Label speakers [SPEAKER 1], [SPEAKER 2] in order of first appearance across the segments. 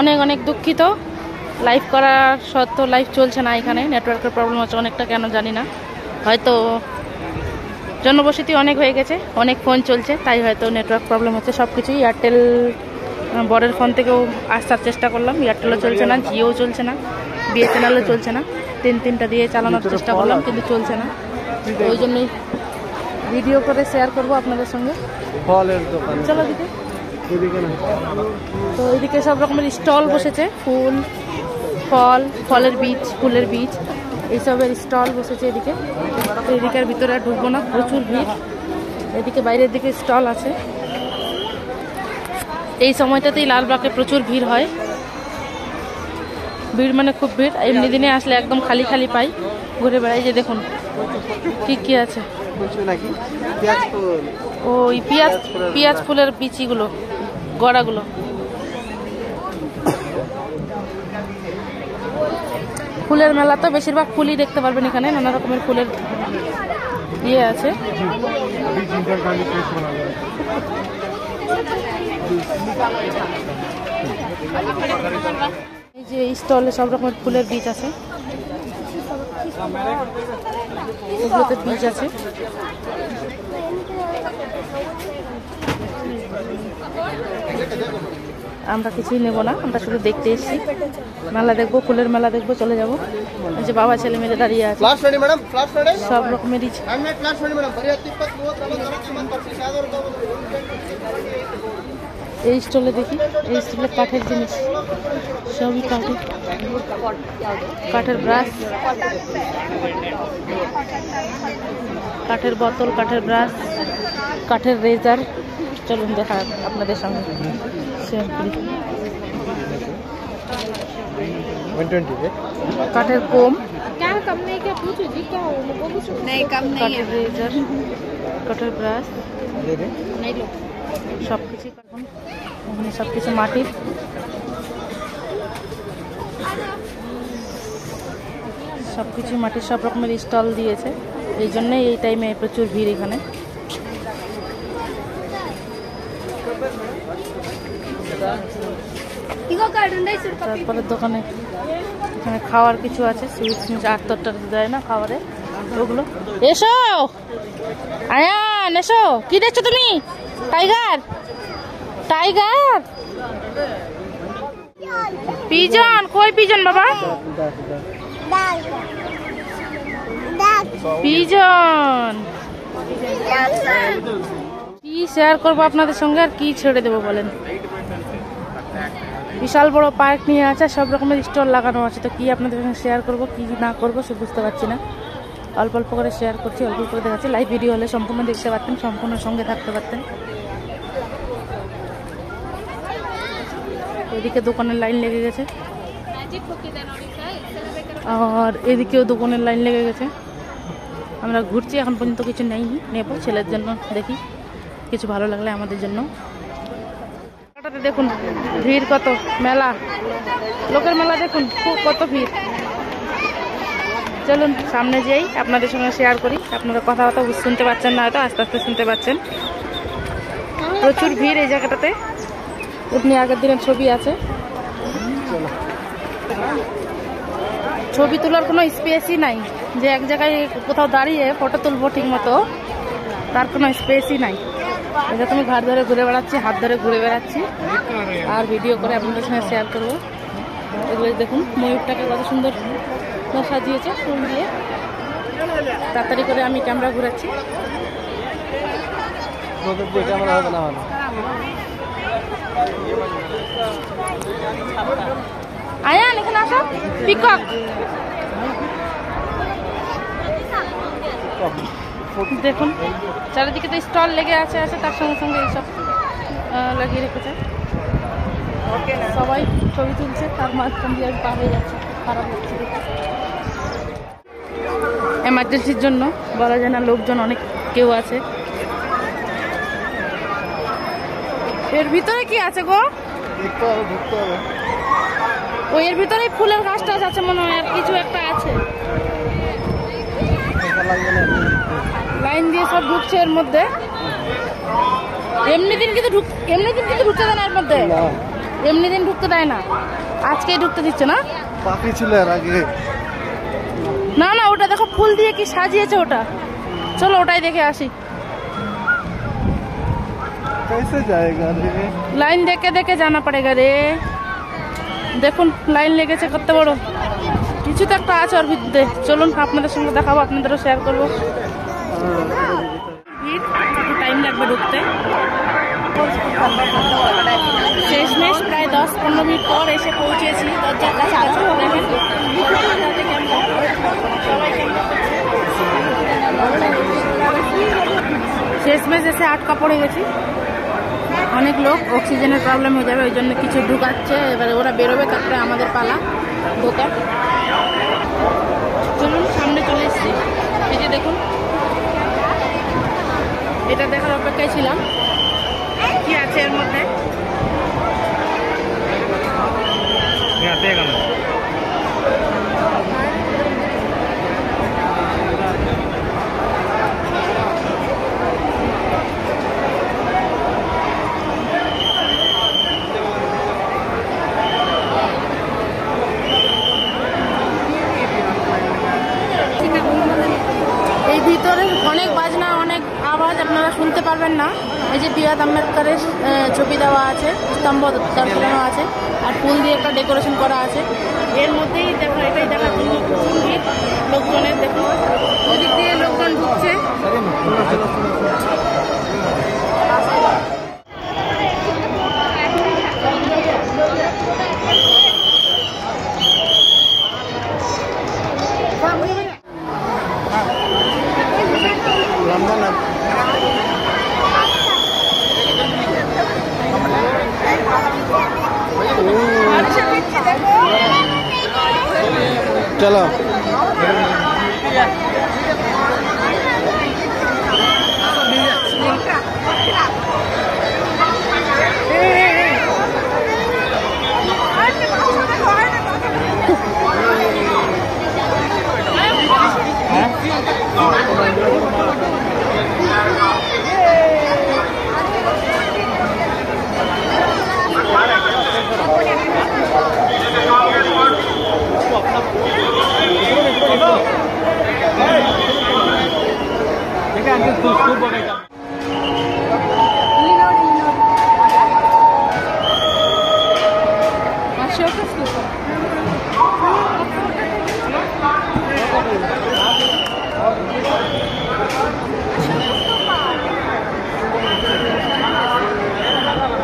[SPEAKER 1] অনেক অনেক দুঃখিত, লাইভ করার সত্ত্বেও লাইভ চলছে না। এখানে নেটওয়ার্কের প্রবলেম হচ্ছে অনেকটা, কেন জানি না। হয়তো জনবসতি অনেক হয়ে গেছে, অনেক ফোন চলছে, তাই হয়তো নেটওয়ার্ক প্রবলেম হচ্ছে। সব কিছুই এয়ারটেল বড়ের ফোন থেকেও আসার চেষ্টা করলাম, এয়ারটেলও চলছে না, জিওও চলছে না, বিএসএনএলও চলছে না। তিনটা দিয়ে চালানোর চেষ্টা করলাম, কিন্তু চলছে না। ওই জন্যই ভিডিও করে শেয়ার করব আপনাদের সঙ্গে।
[SPEAKER 2] ফলের দোকান,
[SPEAKER 1] চলো দিকে। তো এদিকে সব রকমের স্টল বসেছে, ফুল, ফল, ফলের বীজ, ফুলের বীজ, এইসবের স্টল বসেছে এদিকে। তো এদিকের ভিতরে আর ঢুকবো না, প্রচুর ভিড়। এদিকে বাইরের দিকে স্টল আছে। এই সময়টাতেই লালবাগে প্রচুর ভিড় হয়, ভিড় মানে খুব ভিড়। এমনি দিনে আসলে একদম খালি খালি পাই, ঘুরে বেড়াই। যে দেখুন কি কি আছে, ওই পেঁয়াজ ফুলের বিচিগুলো, গড়াগুলো। ফুলের মেলা তো বেশিরভাগ ফুলই দেখতে পারবেন এখানে, নানা রকমের ফুলের ইয়ে আছে। এই যে স্টলে সব রকমের ফুলের বীজ আছে, এগুলোতে বীজ আছে। আমরা কিছুই নেব না, আমরা শুধু দেখতে এসেছি। মেলা দেখবো, ফুলের মেলা দেখবো, চলে যাবো। এই যে বাবা ছেলে মেয়ে দাঁড়িয়ে আছে, সব রকমেরই। এই স্টলে দেখি, এই স্টলে কাঠের জিনিস, সবই কাঠের ব্রাশ, কাঠের বোতল, কাঠের ব্রাশ, কাঠের রেজার। চলুন দেখা আপনাদের সঙ্গে শেয়ার করি। কাঠের কোম, কাঠের রেজার, কাঠের ব্রাশ, সবকিছু। ওখানে সবকিছু মাটির, সবকিছু মাটির, সব রকমের স্টল দিয়েছে। এই জন্যই এই টাইমে প্রচুর ভিড় এখানে। তারপরে দোকানে এখানে খাওয়ার কিছু আছে, সুইটস, আটটা দেয় না খাবারে, ওগুলো। এসো আয়ান, এসো। কি দেখছো তুমি? Tiger, tiger, pigeon. কই পিজন বাবা? পিজন। কি শেয়ার করবো আপনাদের সঙ্গে, আর কি ছেড়ে দেবো বলেন। বিশাল বড় পার্ক নিয়ে আছে, সব রকমের স্টল লাগানো আছে। তো কি আপনাদের সঙ্গে শেয়ার করবো, কি না করবো সে বুঝতে পারছি না। অল্প অল্প করে শেয়ার করছি, অল্প করে দেখাচ্ছি। লাইভ ভিডিও হলে সম্পূর্ণ দেখতে পারতেন, সম্পূর্ণ সঙ্গে থাকতে পারতেন। এদিকে দোকানের লাইন লেগে গেছে, আর এদিকেও দোকানের লাইন লেগে গেছে। আমরা ঘুরছি, এখন পর্যন্ত কিছু নেইনি, নেব ছেলের জন্য, দেখি কিছু ভালো লাগলে আমাদের জন্য। দেখুন ভিড় কত, মেলা, লোকের মেলা দেখুন, খুব কত ভিড়। চলুন সামনে যেই আপনাদের সঙ্গে শেয়ার করি। আপনারা কথাবার্তা শুনতে পাচ্ছেন না হয়তো, আস্তে আস্তে শুনতে পাচ্ছেন। প্রচুর ভিড় এই জায়গাটাতে। এমনি আগের দিনের ছবি আছে, ছবি তোলার কোনো স্পেসই নাই, যে এক জায়গায় কোথাও দাঁড়িয়ে ফটো তুলবো ঠিক মতো, তার কোনো স্পেসই নাই। এটা তুমি ঘাট ধরে ঘুরে বেড়াচ্ছি, হাত ধরে ঘুরে বেড়াচ্ছি, আর ভিডিও করে আপনাদের সঙ্গে শেয়ার করবো। এগুলো দেখুন, ময়ূরটাকে কত সুন্দর সাজিয়েছে ফুল দিয়ে। তাড়াতাড়ি করে আমি ক্যামেরা ঘুরাচ্ছি। আয়ান এখানে আসো, পিকক। দেখুন চারিদিকে তো স্টল লেগে আছে, তার সঙ্গে সঙ্গে এইসব লাগিয়ে রেখেছে। সবাই ছবি তুলছে, তার মাঝখান দিয়ে আমি পার হয়ে যাচ্ছি, খারাপ লাগছে। এমার্জেন্সির জন্য বলা যায় না, লোকজন অনেক কেউ আছে। এর ভিতরে কি আছে গো? ওই এর ভিতরে ফুলের গাছ টাছ আছে মনে হয়, আর কিছু একটা আছে। লাইন দিয়ে সব ঢুকছে এর মধ্যে। এমনি দিন কিন্তু ঢুকছে না এর মধ্যে। এমনি দিন ঢুকতে দেয় না, আজকেই ঢুকতে দিচ্ছে না।
[SPEAKER 2] বাকি ছিল এর আগে।
[SPEAKER 1] না না, ওটা দেখো ফুল দিয়ে কি সাজিয়েছে ওটা, চলো ওটাই দেখে আসি।
[SPEAKER 2] कैसे जाएगा रे?
[SPEAKER 1] লাইন দেখে দেখে জানা পড়েগা রে। দেখুন লাইন লেগেছে কত বড়, কিছু তো একটা আছে ওর ভিতরে। চলুন আপনাদের সঙ্গে দেখাবো, আপনাদেরও শেয়ার করবো। একটু টাইম লাগবে ঢুকতে। শেষমেশ প্রায় 10-15 মিনিট পর এসে পৌঁছেছি দরজার কাছে। শেষমেশ এসে আটকা পড়ে গেছি। অনেক লোক, অক্সিজেনের প্রবলেম হয়ে যাবে, ওই জন্য কিছু ঢুকাচ্ছে। এবারে ওরা বেরোবে, তারপরে আমাদের পালা ঢোকার। চলুন সামনে চলে এসছি। এই যে দেখুন, এটা দেখার অপেক্ষায় ছিলাম কি আছে এর মধ্যে। এই ভিতরে অনেক বাজনা, অনেক আওয়াজ আপনারা শুনতে পারবেন না। এই যে বি আর আম্বেদকরের ছবি দেওয়া আছে, স্তম্ভ দর্শানো আছে, আর ফুল দিয়ে একটা ডেকোরেশন করা আছে। এর মধ্যেই দেখো, এটাই দেখার জন্য প্রচুর ভিড় লোকজনের। দেখো ওদিক দিয়ে লোকজন ঢুকছে।
[SPEAKER 2] चलो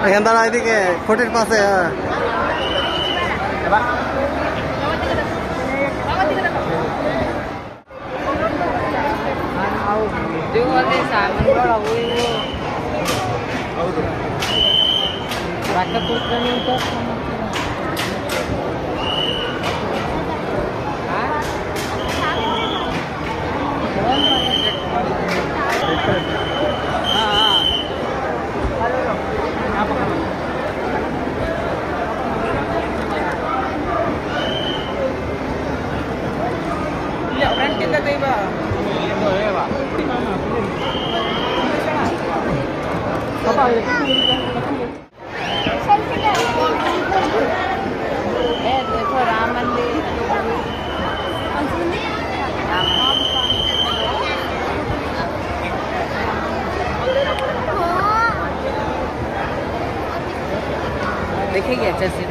[SPEAKER 2] এখান দ্বারা এদিকে কোটের পাশে।
[SPEAKER 1] देखो राम मंदिर, देखेंगे अच्छे से।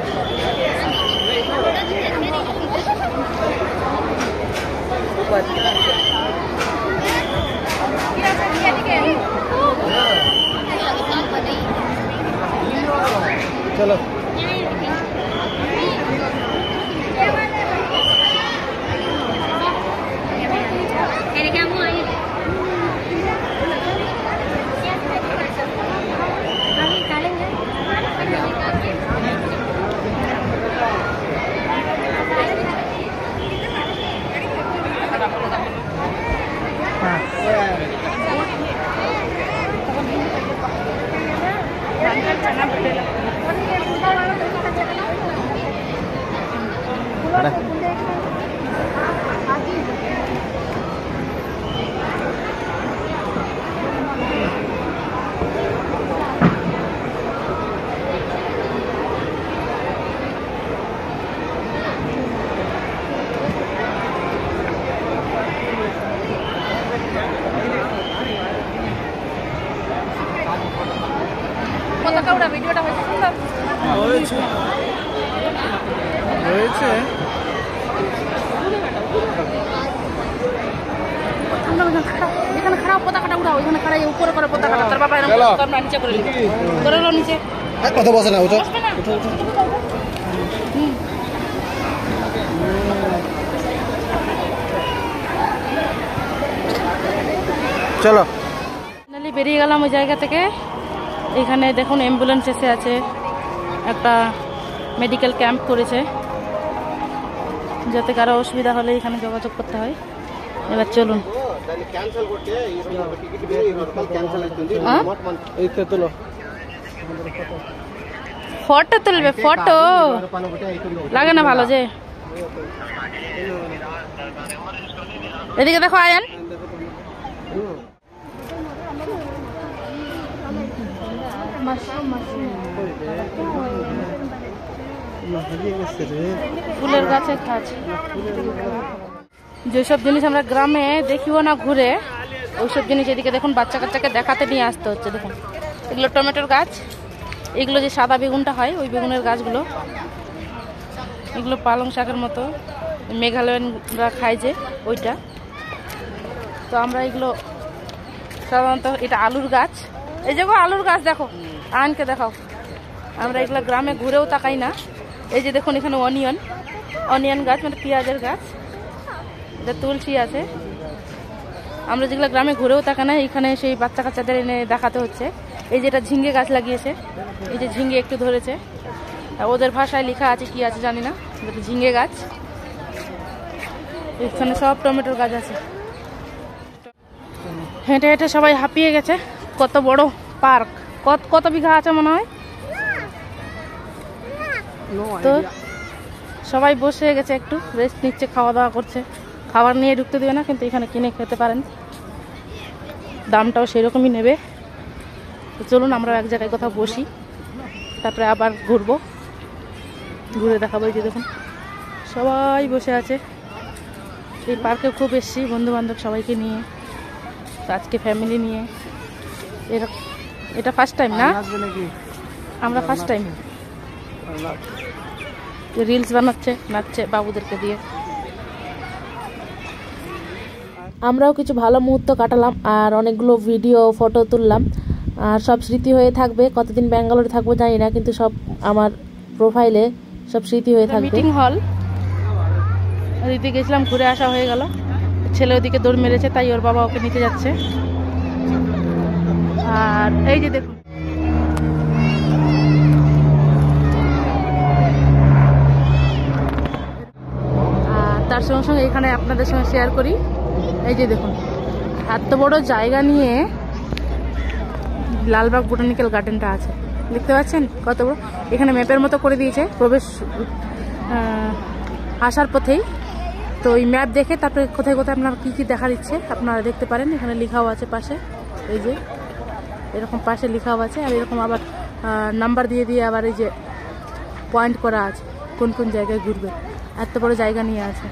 [SPEAKER 2] चलो রয়েছে রয়েছে
[SPEAKER 1] এখানে খারাপ পতাকাটা উঠাও, এখানে খারাপ উপরে করে পতাকাটা, তার বাবা এরকম করবে না, নিচে করে করে লো নিচে।
[SPEAKER 2] কথা বসে না, ওঠো
[SPEAKER 1] বসবে না?
[SPEAKER 2] ওঠো ওঠো। চলো
[SPEAKER 1] ফাইনালি বেরিয়ে গেলাম ওই জায়গা থেকে। এখানে দেখুন অ্যাম্বুলেন্স এসে আছে, একটা মেডিকেল ক্যাম্প করেছে, যাতে কারো অসুবিধা হলে এখানে যোগাযোগ করতে হয়। এবার চলুন।
[SPEAKER 2] এইটা তোলো,
[SPEAKER 1] ফটো তুলবে, ফটো লাগে না ভালো যে। এদিকে দেখো আয়ান, ফুলের গাছের কাজ। যেসব জিনিস আমরা গ্রামে দেখিও না ঘুরে, ওইসব জিনিস এদিকে দেখুন বাচ্চা কাচ্চাকে দেখাতে নিয়ে আসতে হচ্ছে। দেখুন এগুলো টমেটোর গাছ, এগুলো যে সাদা বেগুনটা হয় ওই বেগুনের গাছগুলো, এগুলো পালং শাকের মতো, মেঘালয়ানরা খায় যে ওইটা। তো আমরা এগুলো সাধারণত, এটা আলুর গাছ, এই যে আলুর গাছ দেখো, আনকে দেখাও। আমরা এগুলো গ্রামে ঘুরেও তাকাই না। এই যে দেখুন এখানে অনিয়ন গাছ, মানে পেঁয়াজের গাছ, এটা তুলসী আছে। আমরা যেগুলো গ্রামে ঘুরেও তাকাই না, এখানে সেই বাচ্চা কাচ্চাদের এনে দেখাতে হচ্ছে। এই যেটা ঝিঙ্গে গাছ লাগিয়েছে, এই যে ঝিঙ্গে একটু ধরেছে, ওদের ভাষায় লেখা আছে কি আছে জানি না, ঝিঙ্গে গাছ। এখানে সব টমেটোর গাছ আছে। হেঁটে হেঁটে সবাই হাঁপিয়ে গেছে। কত বড় পার্ক, কত বিঘা আছে মনে হয়। তো সবাই বসে গেছে, একটু রেস্ট নিচ্ছে, খাওয়া দাওয়া করছে। খাবার নিয়ে ঢুকতে দেবে না, কিন্তু এখানে কিনে খেতে পারেন, দামটাও সেরকমই নেবে। তো চলুন আমরা এক জায়গায় কোথাও বসি, তারপরে আবার ঘুরবো, ঘুরে দেখাবো। এই যে দেখুন সবাই বসে আছে। এই পার্কে খুব এসছি বন্ধু বান্ধব সবাইকে নিয়ে, আজকে ফ্যামিলি নিয়ে। এটা ফার্স্ট টাইম না, আমরা ফার্স্ট টাইম। রিলস বানাচ্ছে, নাচছে বাবুদেরকে দিয়ে। আমরাও কিছু ভালো মুহূর্ত কাটালাম, আর অনেকগুলো ভিডিও ফটো তুললাম, আর সব স্মৃতি হয়ে থাকবে। কতদিন ব্যাঙ্গালোরে থাকবো জানি না, কিন্তু সব আমার প্রোফাইলে সব স্মৃতি হয়ে থাকবে। মিটিং হল, ওইদিকে গেছিলাম, ঘুরে আসা হয়ে গেল। ছেলে ওদিকে দৌড় মেরেছে, তাই ওর বাবা ওকে নিতে যাচ্ছে। আর এই যে দেখুন তার সঙ্গে সঙ্গে এখানে আপনাদের সঙ্গে শেয়ার করি। এই যে দেখুন এত বড় জায়গা নিয়ে লালবাগ বোটানিক্যাল গার্ডেনটা আছে, দেখতে পাচ্ছেন কত বড়। এখানে ম্যাপের মতো করে দিয়েছে প্রবেশ আসার পথেই। তো ওই ম্যাপ দেখে তারপরে কোথায় কোথায় আপনার কী কী দেখার ইচ্ছে আপনারা দেখতে পারেন। এখানে লেখাও আছে পাশে, এই যে এরকম পাশে লেখাও আছে, আর এরকম আবার নাম্বার দিয়ে দিয়ে আবার এই যে পয়েন্ট করা আছে কোন কোন জায়গায় ঘুরবে। এত বড় জায়গা নিয়ে আছে।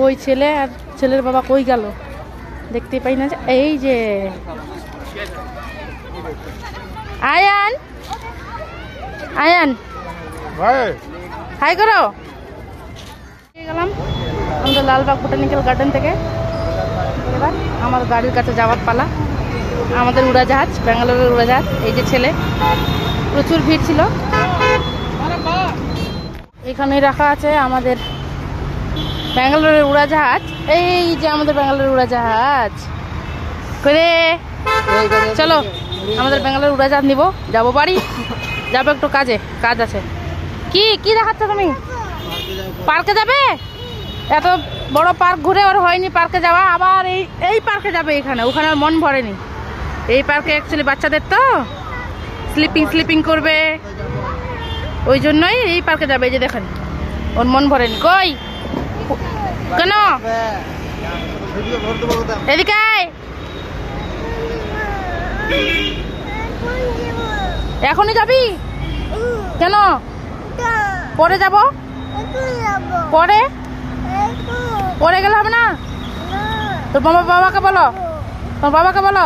[SPEAKER 1] ওই ছেলে আর ছেলের বাবা কই গেল দেখতে পাই না। এই যে আয়ান, আয়ান হাই করো। গেলাম আমরা লালবাগ বোটানিক্যাল গার্ডেন থেকে। এবার আমার গাড়ির কাছে যাওয়ার পালা। আমাদের উড়াজাহাজ, ব্যাঙ্গালোরের উড়াজাহাজ। এই যে ছেলে, প্রচুর ভিড় ছিল। এখানে রাখা আছে আমাদের ব্যাঙ্গালোরের উড়াজাহাজ। এই যে আমাদের ব্যাঙ্গালোরের উড়াজাহাজ করে, চলো আমাদের ব্যাঙ্গালোর উড়াজাহাজ নিব, যাবো বাড়ি, যাবো একটু কাজ আছে। কি কি দেখাচ্ছ তুমি? পার্কে যাবে? এত বড় পার্ক ঘুরে ওর হয়নি পার্কে যাওয়া, আবার এই পার্কে যাবে। এখানে ওখানে মন ভরেনি। এই পার্কে অ্যাকচুয়ালি বাচ্চাদের তো স্লিপিং করবে, ওই জন্যই এই পার্কে যাবে। এই যে দেখেন ওর মন ভরেনি। কই কেন? এদিকে আয়। এখনই যাবি? কেন? পরে যাব। পরে গেলে হবে না? তোর বাবাকে বলো, তোর বাবাকে বলো।